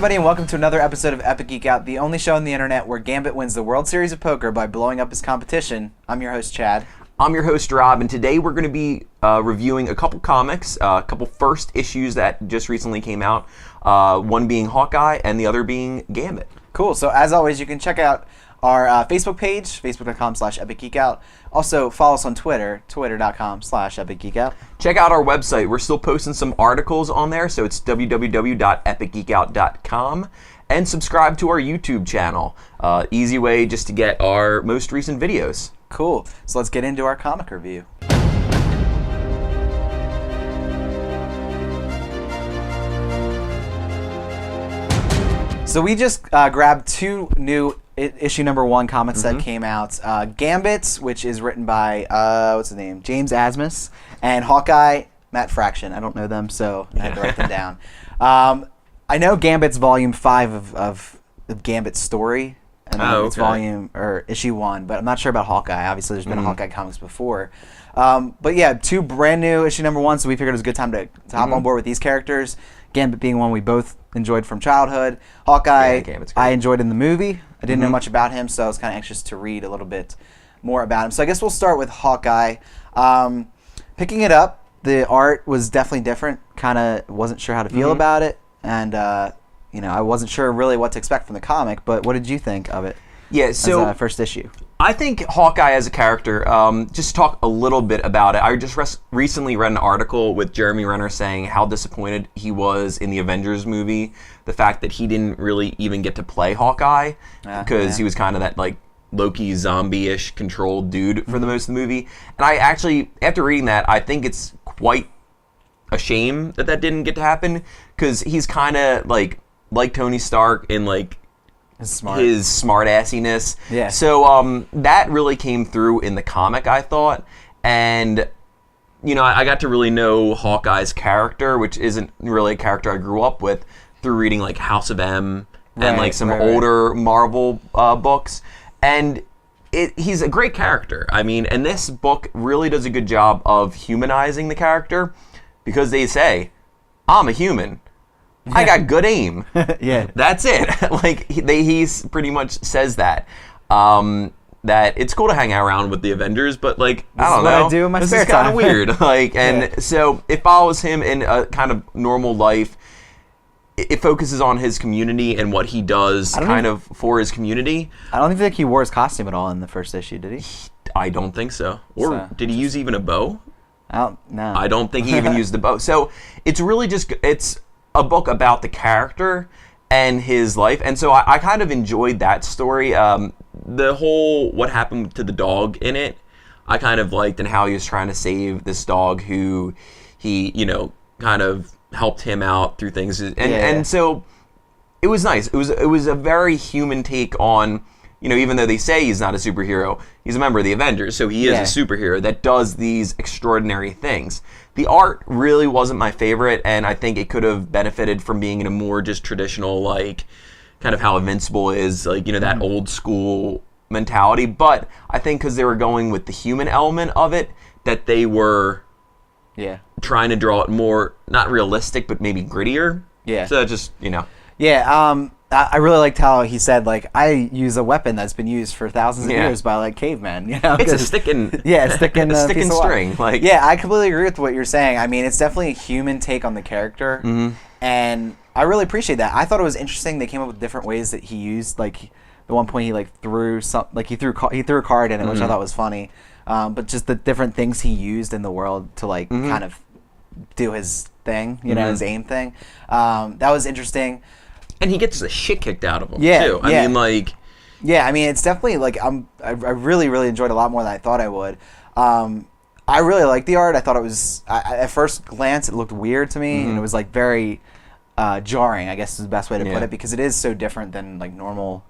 everybody, and welcome to another episode of Epic Geek Out, the only show on the internet where Gambit wins the World Series of Poker by blowing up his competition. I'm your host, Chad. I'm your host, Rob, and today we're going to be reviewing a couple comics, a couple first issues that just recently came out, one being Hawkeye and the other being Gambit. Cool. So as always, you can check out our Facebook page, facebook.com/epicgeekout. Also, follow us on Twitter, twitter.com/epicgeekout. Check out our website. We're still posting some articles on there, so it's www.epicgeekout.com. And subscribe to our YouTube channel. Easy way just to get our most recent videos. Cool. So let's get into our comic review. So we just grabbed two new issue number 1 comics that came out. Gambit, which is written by, what's his name? James Asmus. And Hawkeye, Matt Fraction. I don't know them, so I had to write them down. I know Gambit's volume 5 of the Gambit story. And it's volume, or issue 1, but I'm not sure about Hawkeye. Obviously, there's been a Hawkeye comics before. But yeah, two brand new issue number 1, so we figured it was a good time to hop on board with these characters. Gambit being one we both enjoyed from childhood. Hawkeye, I enjoyed in the movie. I didn't know much about him, so I was kind of anxious to read a little bit more about him. So I guess we'll start with Hawkeye. Picking it up, the art was definitely different. Kind of wasn't sure how to feel about it, and you know, I wasn't sure really what to expect from the comic. But what did you think of it? Yeah, so as, first issue. I think Hawkeye as a character, just talk a little bit about it. I just recently read an article with Jeremy Renner saying how disappointed he was in the Avengers movie. The fact that he didn't really even get to play Hawkeye because he was kind of that like Loki zombie-ish controlled dude for the most of the movie. And I actually, after reading that, I think it's quite a shame that that didn't get to happen because he's kind of like Tony Stark in like his smart assiness. Yeah. So that really came through in the comic, I thought. And you know, I got to really know Hawkeye's character, which isn't really a character I grew up with, through reading like House of M and like some older Marvel books. And he's a great character. I mean, and this book really does a good job of humanizing the character because they say, I'm a human. I got good aim. Yeah, that's it. Like he's pretty much says that. That it's cool to hang around with the Avengers, but like I don't know, I do in my spare time. This is kind of weird. Like, and so it follows him in a kind of normal life. It focuses on his community and what he does for his community. I don't even think he wore his costume at all in the first issue, did he? I don't think so. Or did he use even a bow? No. I don't think he even used the bow. So it's really just it's a book about the character and his life, and so I kind of enjoyed that story. The whole what happened to the dog in it, I kind of liked, and how he was trying to save this dog who he, you know, kind of helped him out through things, and so it was nice. It was a very human take on, you know, even though they say he's not a superhero, he's a member of the Avengers, so he is a superhero that does these extraordinary things. The art really wasn't my favorite, and I think it could have benefited from being in a more just traditional, like, kind of how Invincible is, like, you know, that old school mentality. But I think because they were going with the human element of it, that they were trying to draw it more, not realistic, but maybe grittier. Yeah. So just, you know. Yeah, I really liked how he said, like, I use a weapon that's been used for thousands of years by, like, cavemen. You know, it's a stick and string. Like, yeah, I completely agree with what you're saying. I mean, it's definitely a human take on the character, and I really appreciate that. I thought it was interesting. They came up with different ways that he used, like, at one point he like threw he threw a card in it, which I thought was funny. But just the different things he used in the world to like kind of do his thing, you know, his aim thing. That was interesting. And he gets the shit kicked out of him too. I mean, like, I mean, it's definitely like I really enjoyed it a lot more than I thought I would. I really liked the art. I thought it was at first glance it looked weird to me, and it was like very jarring, I guess is the best way to put it, because it is so different than like normal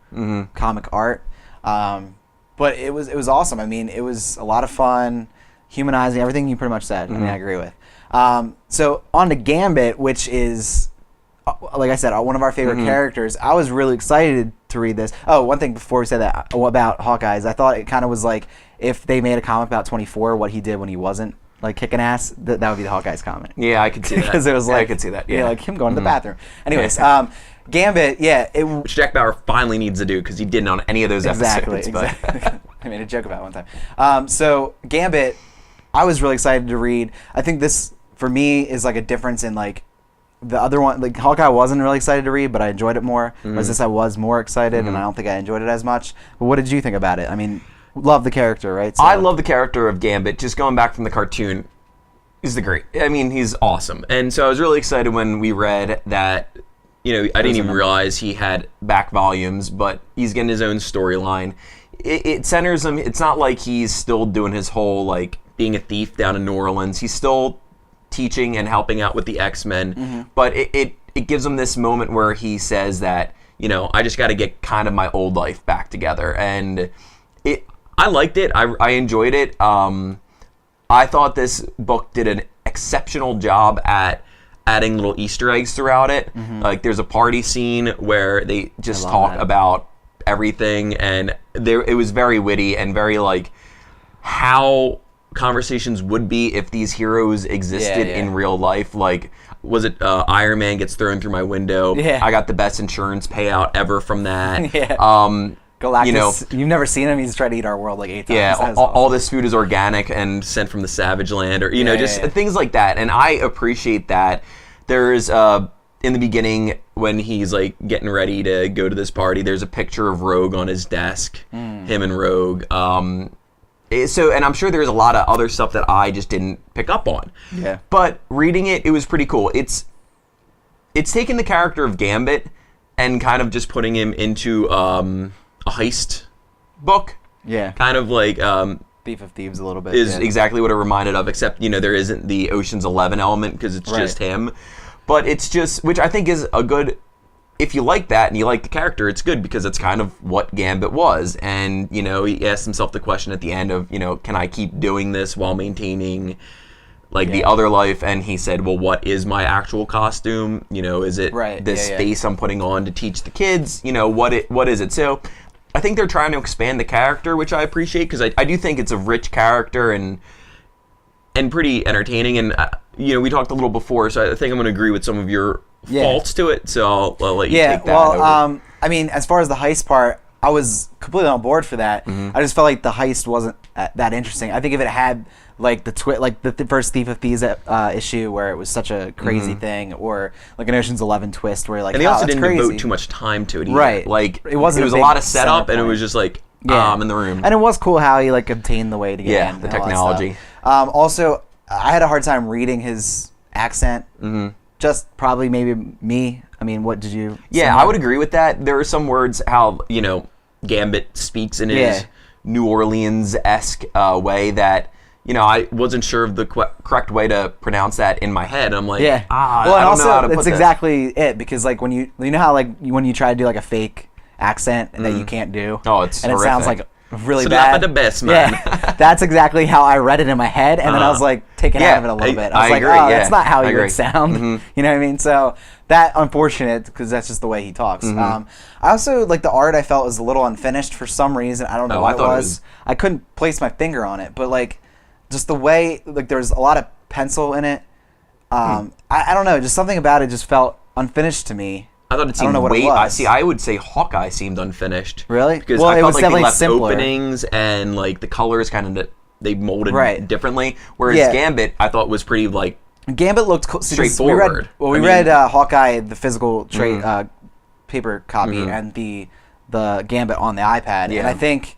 comic art. But it was awesome. I mean, it was a lot of fun, humanizing, everything you pretty much said. I mean, I agree with. So on to Gambit, which is, like I said, one of our favorite characters. I was really excited to read this. Oh, one thing before we said that about Hawkeye is I thought it kind of was like if they made a comic about 24, what he did when he wasn't like kicking ass, that would be the Hawkeye's comic. Yeah, I could see that. Because it was like, I could see that. Yeah, like him going to the bathroom. Anyways, Gambit, yeah. Which Jack Bauer finally needs to do because he didn't on any of those episodes. Exactly. I made a joke about it one time. So Gambit, I was really excited to read. I think this, for me, is like a difference in like the other one. Like Hawkeye, I wasn't really excited to read, but I enjoyed it more. Whereas this, I was more excited, and I don't think I enjoyed it as much. But what did you think about it? I mean, love the character, right? So, I love the character of Gambit. Just going back from the cartoon, he's the great. I mean, he's awesome. And so I was really excited when we read that. You know, I didn't even realize he had back volumes, but he's getting his own storyline. It centers him. It's not like he's still doing his whole like being a thief down in New Orleans. He's still teaching and helping out with the X-Men, but it gives him this moment where he says that, you know, I just got to get kind of my old life back together, and I liked it. I enjoyed it. I thought this book did an exceptional job at adding little Easter eggs throughout it. Like there's a party scene where they just talk about everything, and it was very witty and very like how conversations would be if these heroes existed in real life. Like, was it Iron Man gets thrown through my window? I got the best insurance payout ever from that. Galactus, you know, you've never seen him. He's tried to eat our world like 8 times. Yeah, all this food is organic and sent from the Savage Land, or you know, just things like that. And I appreciate that. There's in the beginning when he's like getting ready to go to this party, there's a picture of Rogue on his desk, him and Rogue. So, and I'm sure there's a lot of other stuff that I just didn't pick up on. Yeah. But reading it, it was pretty cool. It's taking the character of Gambit and kind of just putting him into a heist book. Yeah. Kind of like Thief of Thieves a little bit. Is exactly what it reminded of, except, you know, there isn't the Ocean's 11 element because it's just him. But it's just, which I think is a good, if you like that and you like the character, it's good because it's kind of what Gambit was. And, you know, he asked himself the question at the end of, you know, can I keep doing this while maintaining like the other life? And he said, well, what is my actual costume? You know, is it this face I'm putting on to teach the kids? You know, what is it? So I think they're trying to expand the character, which I appreciate because I do think it's a rich character and pretty entertaining. And, you know, we talked a little before, so I think I'm going to agree with some of your faults to it. So I'll let you take that over. I mean, as far as the heist part, I was completely on board for that. I just felt like the heist wasn't that interesting. I think if it had like the first Thief of Thieves issue where it was such a crazy thing, or like an Ocean's 11 twist where like, and they also didn't devote too much time to it either. Right. Like it was a lot of setup, and it was just like in the room. And it was cool how he like obtained the way to get in. The technology. Also, I had a hard time reading his accent. Just probably maybe me. I mean, what did you? Yeah, I would agree with that. There are some words how, you know, Gambit speaks in his New Orleans-esque way that, you know, I wasn't sure of the correct way to pronounce that in my head. I'm like, well, I and don't also, know how to put it's this. exactly it, because like when you know how like when you try to do like a fake accent and that you can't do. Oh, it's and horrific. it sounds like really so bad. The best, man. Yeah, that's exactly how I read it in my head, and then I was like taken out of it a little bit. I was like, agree, oh, that's not how he agree. would sound. You know what I mean? So that unfortunate because that's just the way he talks. I also like the art. I felt was a little unfinished for some reason. I don't know what it was. I couldn't place my finger on it, but like just the way like there's a lot of pencil in it. I don't know. Just something about it just felt unfinished to me. I thought it seemed I would say Hawkeye seemed unfinished. Really? Because well, I felt like they left simpler. Openings and like the colors kind of they molded differently. Whereas Gambit, I thought was pretty like Gambit looked straightforward. We read Hawkeye, the physical trade paper copy, and the Gambit on the iPad. And I think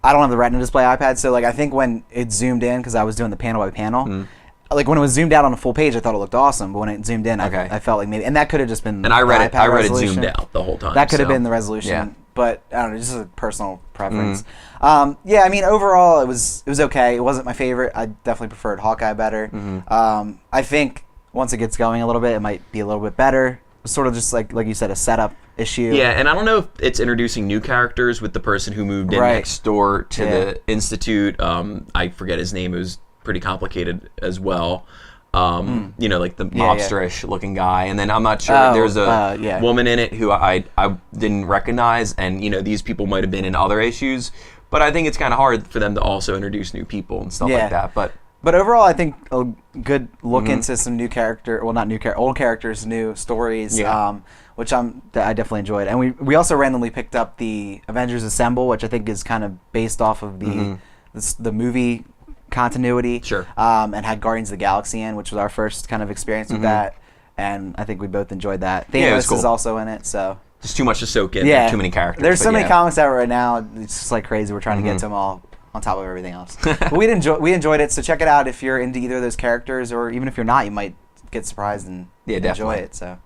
I don't have the Retina display iPad, so like I think when it zoomed in, because I was doing the panel by panel. Like when it was zoomed out on a full page, I thought it looked awesome. But when it zoomed in, I felt like maybe, and that could have just been. And I read it zoomed out the whole time. That could have been the resolution. Yeah. But I don't know, just a personal preference. Yeah, I mean, overall, it was okay. It wasn't my favorite. I definitely preferred Hawkeye better. I think once it gets going a little bit, it might be a little bit better. It's sort of just like you said, a setup issue. Yeah, and I don't know if it's introducing new characters with the person who moved in next door to the Institute. I forget his name. It was pretty complicated as well. You know, like the mobster-ish looking guy, and then I'm not sure there's a woman in it who I didn't recognize, and you know, these people might have been in other issues, but I think it's kind of hard for them to also introduce new people and stuff like that. But overall, I think a good look into some new old characters, new stories. What which I definitely enjoyed. And we also randomly picked up the Avengers Assemble, which I think is kind of based off of the movie continuity. Sure. And had Guardians of the Galaxy in, which was our first kind of experience with that. And I think we both enjoyed that. Thanos it was cool. is also in it, so. Just too much to soak in. Yeah. Too many characters. There's so many comics out right now. It's just like crazy. We're trying to get to them all on top of everything else. But we enjoyed it, so check it out if you're into either of those characters, or even if you're not, you might get surprised and enjoy it. So.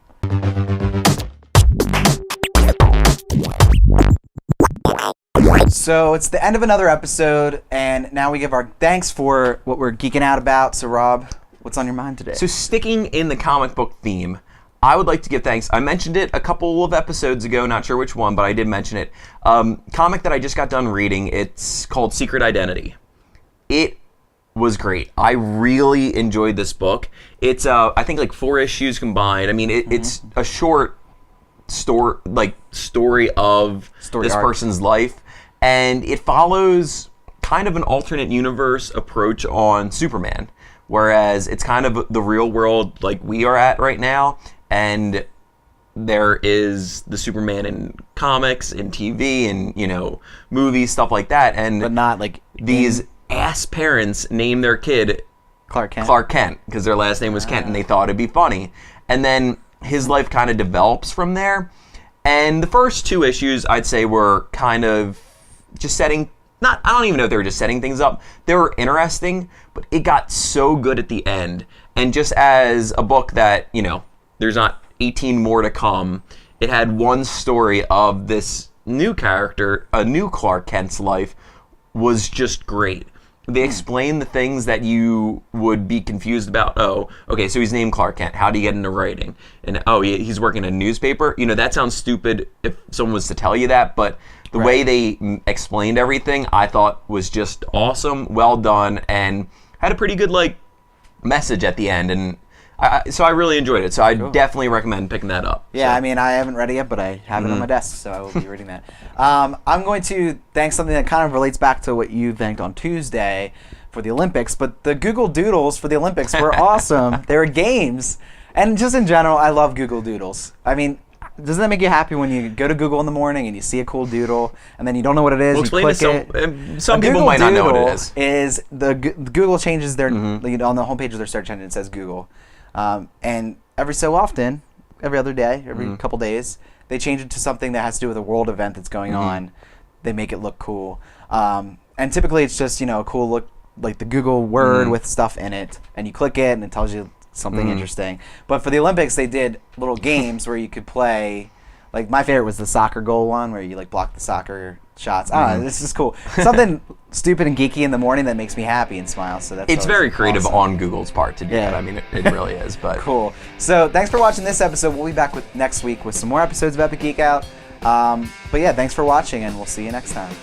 So it's the end of another episode, and now we give our thanks for what we're geeking out about. So Rob, what's on your mind today? So sticking in the comic book theme, I would like to give thanks. I mentioned it a couple of episodes ago, not sure which one, but I did mention it. Comic that I just got done reading, it's called Secret Identity. It was great. I really enjoyed this book. It's, I think, like 4 issues combined. I mean, it's a short story of this person's life, and it follows kind of an alternate universe approach on Superman, whereas it's kind of the real world like we are at right now. And there is the Superman in comics, in TV, and movies, stuff like that. And but not like these ass parents named their kid Clark Kent because their last name was Kent, and they thought it'd be funny. And then his life kind of develops from there. And the first 2 issues, I'd say, were kind of just setting. I don't even know if they were just setting things up. They were interesting, but it got so good at the end. And just as a book that there's not 18 more to come. It had one story of this new character, a new Clark Kent's life, was just great. They explained the things that you would be confused about. Oh, okay, so he's named Clark Kent. How do you get into writing? And he's working in a newspaper. That sounds stupid if someone was to tell you that, but the way they explained everything, I thought was just awesome, well done, and had a pretty good message at the end. And so I really enjoyed it. So I definitely recommend picking that up. Yeah, so. I mean, I haven't read it yet, but I have it on my desk, so I will be reading that. I'm going to thank something that kind of relates back to what you thanked on Tuesday for the Olympics, but the Google Doodles for the Olympics were awesome. They were games. And just in general, I love Google Doodles. I mean, doesn't that make you happy when you go to Google in the morning and you see a cool doodle and then you don't know what it is? Well, you click it. Some people might not know what it is. Google changes their on the homepage of their search engine. It says Google, and every so often, every other day, every couple days, they change it to something that has to do with a world event that's going on. They make it look cool, and typically it's just a cool look like the Google word with stuff in it, and you click it and it tells you something interesting. But for the Olympics, they did little games where you could play. Like my favorite was the soccer goal one, where you block the soccer shots. This is cool. Something stupid and geeky in the morning that makes me happy and smile. So it's very creative awesome on Google's part to do that. I mean, it really is. But cool. So thanks for watching this episode. We'll be back next week with some more episodes of Epic Geek Out. But yeah, thanks for watching, and we'll see you next time.